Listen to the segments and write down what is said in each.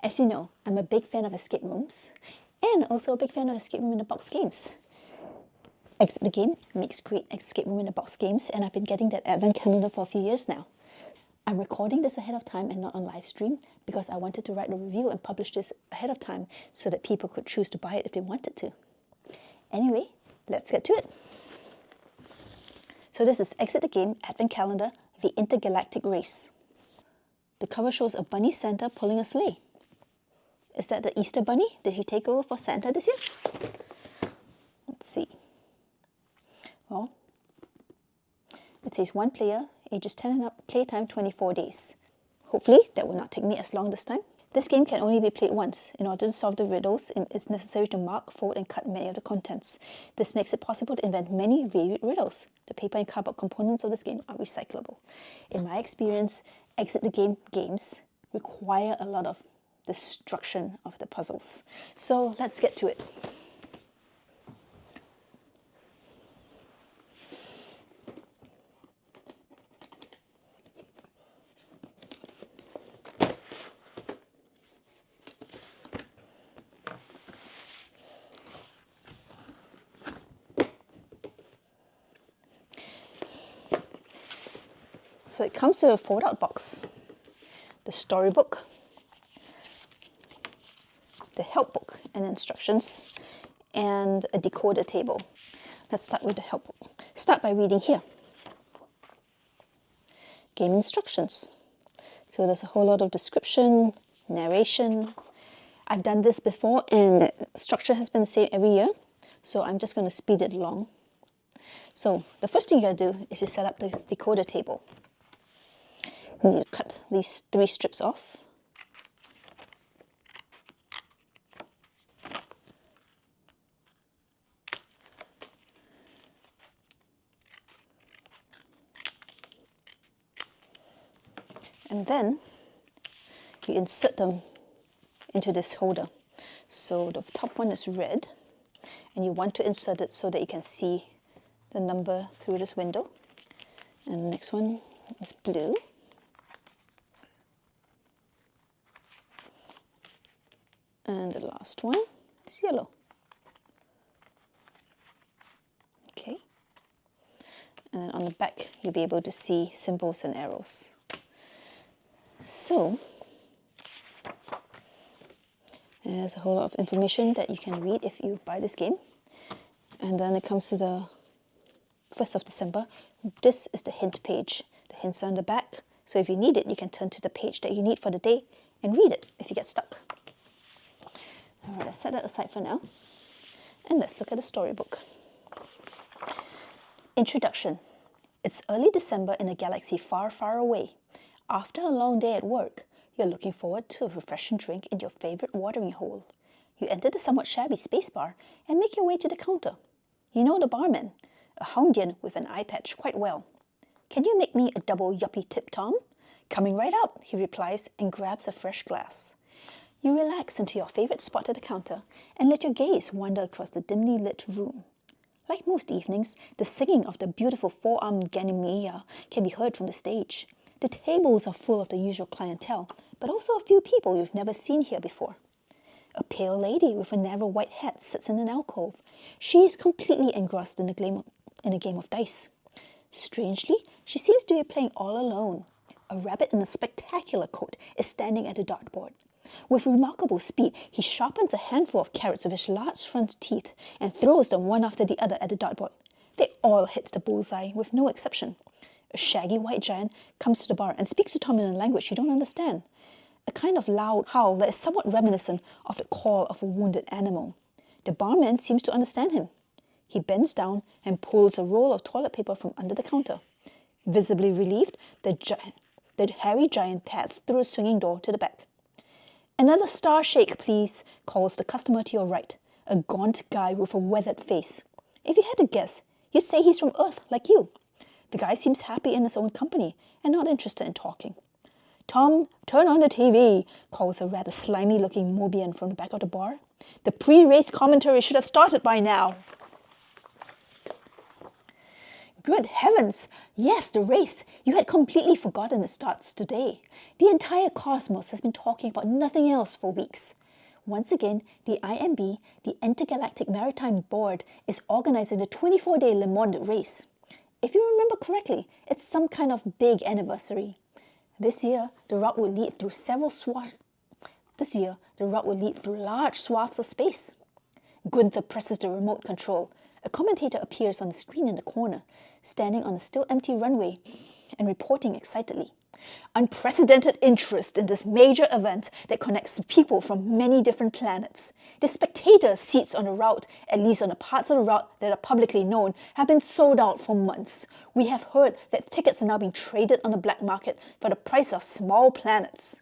As you know, I'm a big fan of escape rooms and also a big fan of escape room in a box games. Exit the Game makes great escape room in a box games, and I've been getting that advent calendar for a few years now. I'm recording this ahead of time and not on live stream because I wanted to write a review and publish this ahead of time so that people could choose to buy it if they wanted to. Anyway, let's get to it. So this is Exit the Game Advent Calendar, the Intergalactic Race. The cover shows a bunny Santa pulling a sleigh. Is that the Easter bunny? Did he take over for Santa this year? Let's see. Well, it says 1 player, ages 10 and up, playtime 24 days. Hopefully that will not take me as long this time. This game can only be played once. In order to solve the riddles, it's necessary to mark, fold and cut many of the contents. This makes it possible to invent many varied riddles. The paper and cardboard components of this game are recyclable. In my experience, Exit the Game games require a lot of destruction of the puzzles. So let's get to it. So it comes with a fold-out box, the storybook, the help book and instructions, and a decoder table. Let's start with the help book. Start by reading here. Game instructions. So there's a whole lot of description, narration. I've done this before and the structure has been the same every year, so I'm just going to speed it along. So the first thing you got to do is you set up the decoder table. You need to cut these 3 strips off. And then you insert them into this holder. So the top one is red, and you want to insert it so that you can see the number through this window. And the next one is blue. And the last one is yellow. Okay. And then on the back, you'll be able to see symbols and arrows. So, there's a whole lot of information that you can read if you buy this game. And then it comes to the 1st of December. This is the hint page. The hints are on the back. So if you need it, you can turn to the page that you need for the day and read it if you get stuck. Alright, let's set that aside for now. And let's look at the storybook. Introduction. It's early December in a galaxy far, far away. After a long day at work, you're looking forward to a refreshing drink in your favorite watering hole. You enter the somewhat shabby space bar and make your way to the counter. You know the barman, a Houndian with an eye patch, quite well. "Can you make me a double yuppie tip, Tom?" "Coming right up," he replies and grabs a fresh glass. You relax into your favorite spot at the counter and let your gaze wander across the dimly lit room. Like most evenings, the singing of the beautiful four-armed Ganymede can be heard from the stage. The tables are full of the usual clientele, but also a few people you've never seen here before. A pale lady with a narrow white hat sits in an alcove. She is completely engrossed in a game of dice. Strangely, she seems to be playing all alone. A rabbit in a spectacular coat is standing at the dartboard. With remarkable speed, he sharpens a handful of carrots with his large front teeth and throws them one after the other at the dartboard. They all hit the bullseye, with no exception. A shaggy white giant comes to the bar and speaks to Tom in a language you don't understand. A kind of loud howl that is somewhat reminiscent of the call of a wounded animal. The barman seems to understand him. He bends down and pulls a roll of toilet paper from under the counter. Visibly relieved, the hairy giant pads through a swinging door to the back. "Another star shake, please," calls the customer to your right, a gaunt guy with a weathered face. If you had to guess, you'd say he's from Earth, like you. The guy seems happy in his own company and not interested in talking. "Tom, turn on the TV," calls a rather slimy-looking Mobian from the back of the bar. "The pre-race commentary should have started by now." Good heavens! Yes, the race. You had completely forgotten it starts today. The entire cosmos has been talking about nothing else for weeks. Once again, the IMB, the Intergalactic Maritime Board, is organizing the 24-day Le Monde race. If you remember correctly, it's some kind of big anniversary. This year, the route will lead through large swaths of space. Gunther presses the remote control. A commentator appears on the screen in the corner, standing on a still empty runway and reporting excitedly. Unprecedented interest in this major event that connects people from many different planets. The spectator seats on the route, at least on the parts of the route that are publicly known, have been sold out for months. We have heard that tickets are now being traded on the black market for the price of small planets.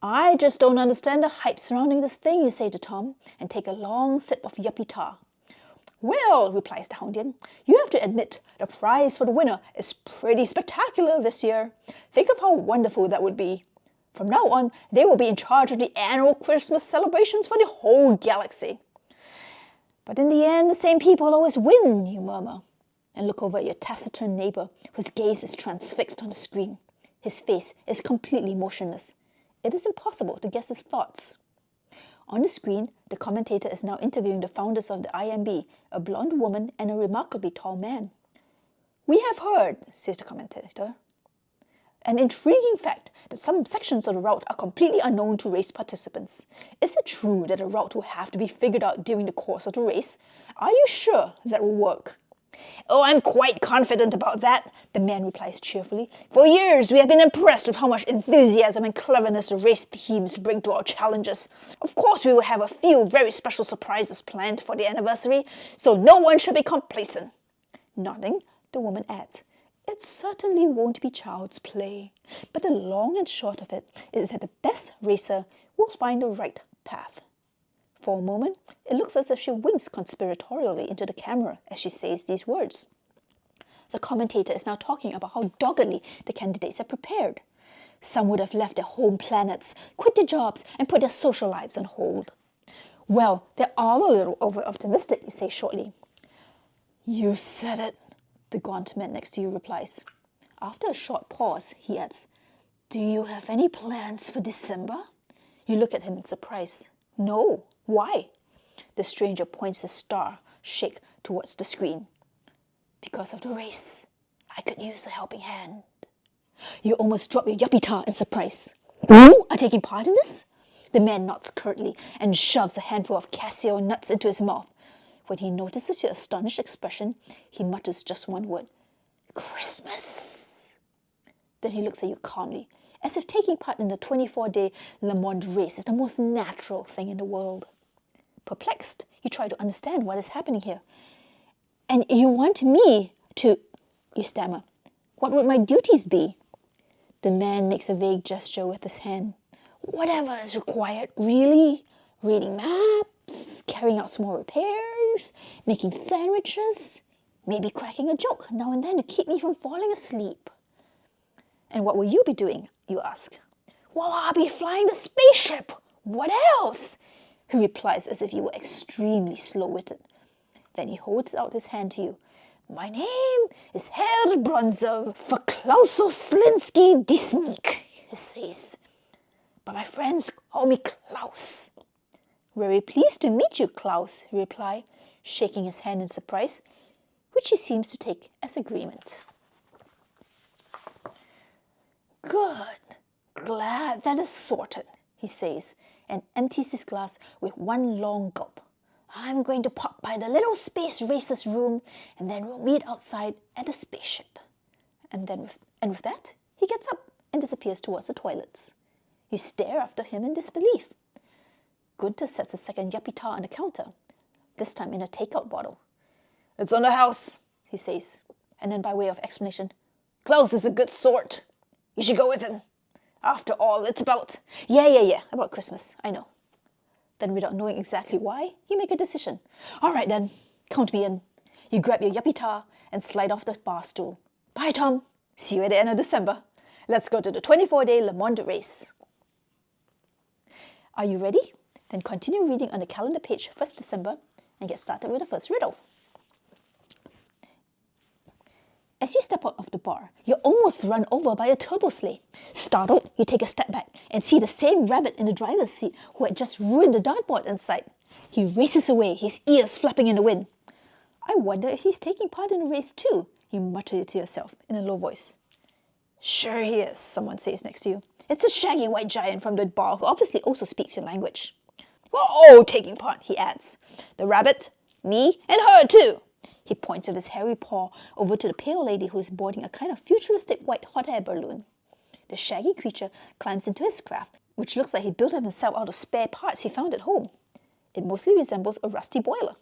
I just don't understand the hype surrounding this thing, you say to Tom, and take a long sip of yuppie tar. Well, replies the Houndian, you have to admit the prize for the winner is pretty spectacular this year. Think of how wonderful that would be. From now on, they will be in charge of the annual Christmas celebrations for the whole galaxy. But in the end, the same people always win, you murmur, and look over at your taciturn neighbor, whose gaze is transfixed on the screen. His face is completely motionless. It is impossible to guess his thoughts. On the screen, the commentator is now interviewing the founders of the IMB, a blonde woman and a remarkably tall man. We have heard, says the commentator, an intriguing fact that some sections of the route are completely unknown to race participants. Is it true that the route will have to be figured out during the course of the race? Are you sure that will work? Oh, I'm quite confident about that, the man replies cheerfully. For years, we have been impressed with how much enthusiasm and cleverness the race teams bring to our challenges. Of course, we will have a few very special surprises planned for the anniversary, so no one should be complacent. Nodding, the woman adds, it certainly won't be child's play, but the long and short of it is that the best racer will find the right path. For a moment, it looks as if she winks conspiratorially into the camera as she says these words. The commentator is now talking about how doggedly the candidates are prepared. Some would have left their home planets, quit their jobs, and put their social lives on hold. Well, they're all a little over-optimistic, you say shortly. You said it, the gaunt man next to you replies. After a short pause, he adds, do you have any plans for December? You look at him in surprise. No. Why? The stranger points his star-shake towards the screen. Because of the race. I could use a helping hand. You almost drop your yuppie tar in surprise. You are taking part in this? The man nods curtly and shoves a handful of Casio nuts into his mouth. When he notices your astonished expression, he mutters just one word. Christmas. Then he looks at you calmly, as if taking part in the 24-day Le Monde race is the most natural thing in the world. Perplexed, you try to understand what is happening here. And you want me to, you stammer. What would my duties be? The man makes a vague gesture with his hand. Whatever is required, really. Reading maps, carrying out small repairs, making sandwiches, maybe cracking a joke now and then to keep me from falling asleep. And what will you be doing, you ask? Well, I'll be flying the spaceship. What else? He replies as if you were extremely slow-witted. Then he holds out his hand to you. My name is Herr Bronzer Verklausoslinski Disnik, he says. But my friends call me Klaus. Very pleased to meet you, Klaus, he replied, shaking his hand in surprise, which he seems to take as agreement. Good. Glad that is sorted, he says, and empties his glass with one long gulp. I'm going to pop by the little space racer's room, and then we'll meet outside at the spaceship. And with that, he gets up and disappears towards the toilets. You stare after him in disbelief. Gunther sets a second yuppie tar on the counter, this time in a takeout bottle. It's on the house, he says, and then by way of explanation, Klaus is a good sort. You should go with him. After all, it's about... Yeah, about Christmas, I know. Then without knowing exactly why, you make a decision. All right then, count me in. You grab your yuppie tar and slide off the bar stool. Bye, Tom. See you at the end of December. Let's go to the 24-day Le Monde race. Are you ready? Then continue reading on the calendar page 1st December and get started with the first riddle. As you step out of the bar, you're almost run over by a turbo sleigh. Startled, you take a step back and see the same rabbit in the driver's seat who had just ruined the dartboard inside. He races away, his ears flapping in the wind. I wonder if he's taking part in the race too, you mutter to yourself in a low voice. Sure he is, someone says next to you. It's the shaggy white giant from the bar who obviously also speaks your language. We're all taking part, he adds. The rabbit, me, and her too. He points with his hairy paw over to the pale lady who is boarding a kind of futuristic white hot air balloon. The shaggy creature climbs into his craft, which looks like he built it himself out of spare parts he found at home. It mostly resembles a rusty boiler.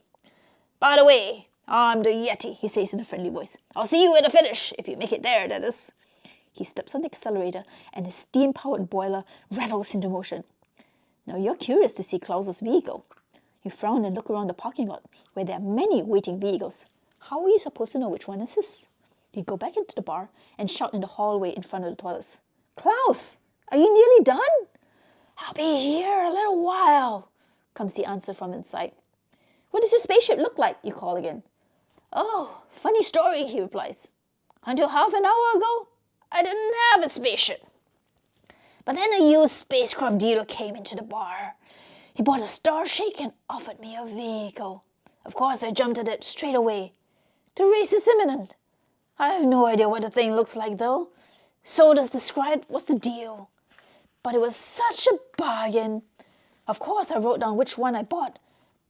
By the way, I'm the Yeti, he says in a friendly voice. I'll see you at the finish, if you make it there, that is. He steps on the accelerator and his steam-powered boiler rattles into motion. Now you're curious to see Klaus's vehicle. You frown and look around the parking lot, where there are many waiting vehicles. How are you supposed to know which one is his? You go back into the bar and shout in the hallway in front of the toilets. Klaus, are you nearly done? I'll be here a little while, comes the answer from inside. What does your spaceship look like? You call again. Oh, funny story, he replies. Until half an hour ago, I didn't have a spaceship. But then a used spacecraft dealer came into the bar. He bought a Starshake and offered me a vehicle. Of course, I jumped at it straight away. The race is imminent. I have no idea what the thing looks like, though. So does describe what's the deal. But it was such a bargain. Of course, I wrote down which one I bought.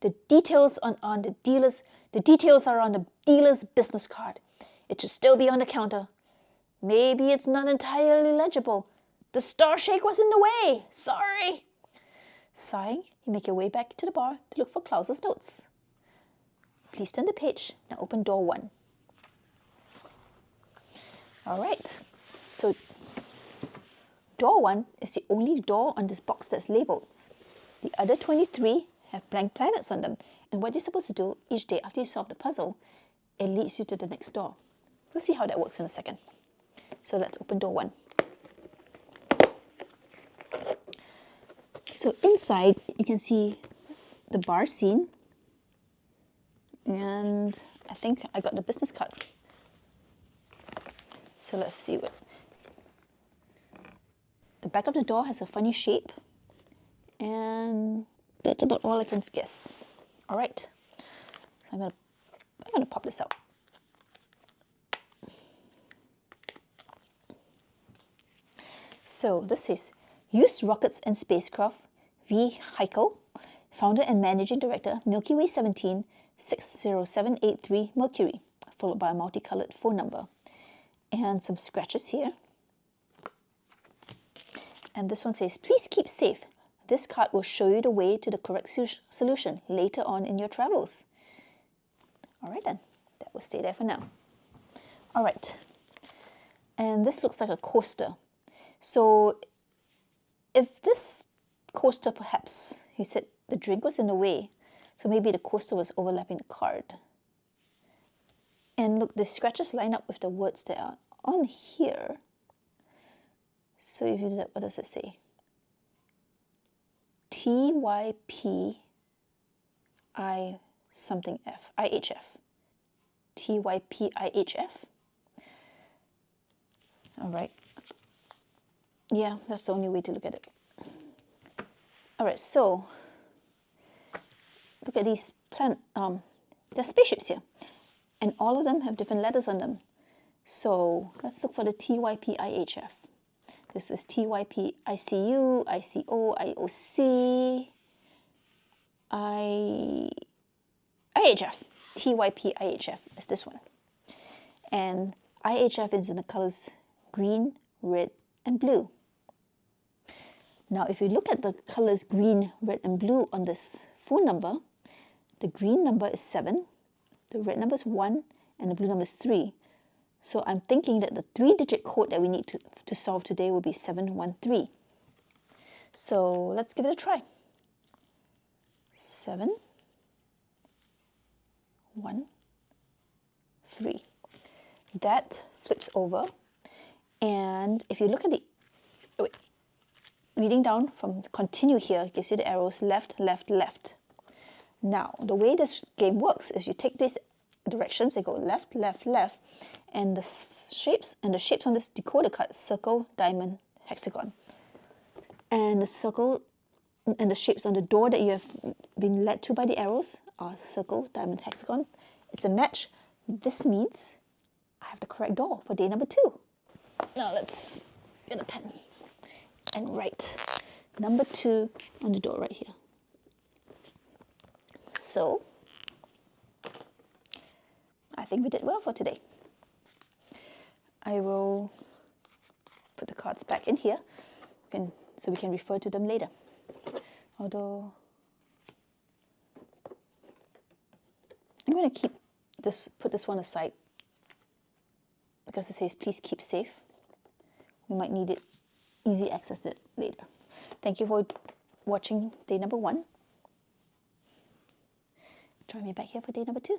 The details are on the dealer's business card. It should still be on the counter. Maybe it's not entirely legible. The Starshake was in the way. Sorry. Sighing, you make your way back to the bar to look for Klaus's notes. Please turn the page. Now open door 1. All right. So door 1 is the only door on this box that's labeled. The other 23 have blank planets on them. And what you're supposed to do each day after you solve the puzzle, it leads you to the next door. We'll see how that works in a second. So let's open door 1. So inside, you can see the bar scene. And I think I got the business card. So let's see what. The back of the door has a funny shape. And that's about all I can guess. All right. So I'm gonna pop this out. So this says, used rockets and spacecraft, V. Heikel, founder and managing director, Milky Way 17, 60783 Mercury, followed by a multicolored phone number. And some scratches here. And this one says, please keep safe. This card will show you the way to the correct solution later on in your travels. All right then, that will stay there for now. All right. And this looks like a coaster. So if this coaster perhaps, he said the drink was in the way, so maybe the coaster was overlapping the card. And look, the scratches line up with the words that are on here. So if you do that, what does it say? TYPI something F, IHF. TYPIHF. All right. Yeah, that's the only way to look at it. All right, so look at these there's spaceships here, and all of them have different letters on them. So let's look for the TYPIHF. This is TYPICU, ICO, IOC, IHF. TYPIHF is this one. And IHF is in the colors green, red, and blue. Now, if you look at the colors green, red, and blue on this phone number, the green number is 7, the red number is 1, and the blue number is 3. So I'm thinking that the 3-digit code that we need to solve today will be 713. So let's give it a try. 7, 1, 3. That flips over. And if you look at the, reading down from continue here gives you the arrows left, left, left. Now, the way this game works is you take this directions. They go left, left, left, and the shapes on this decoder card: circle, diamond, hexagon. And the circle and the shapes on the door that you have been led to by the arrows are circle, diamond, hexagon. It's a match. This means I have the correct door for day number 2. Now let's get a pen and write number 2 on the door right here. So I think we did well for today. I will put the cards back in here so we can refer to them later. Although I'm going to put this one aside because it says please keep safe. We might need it, easy access to it later. Thank you for watching day number 1. Join me back here for day number 2.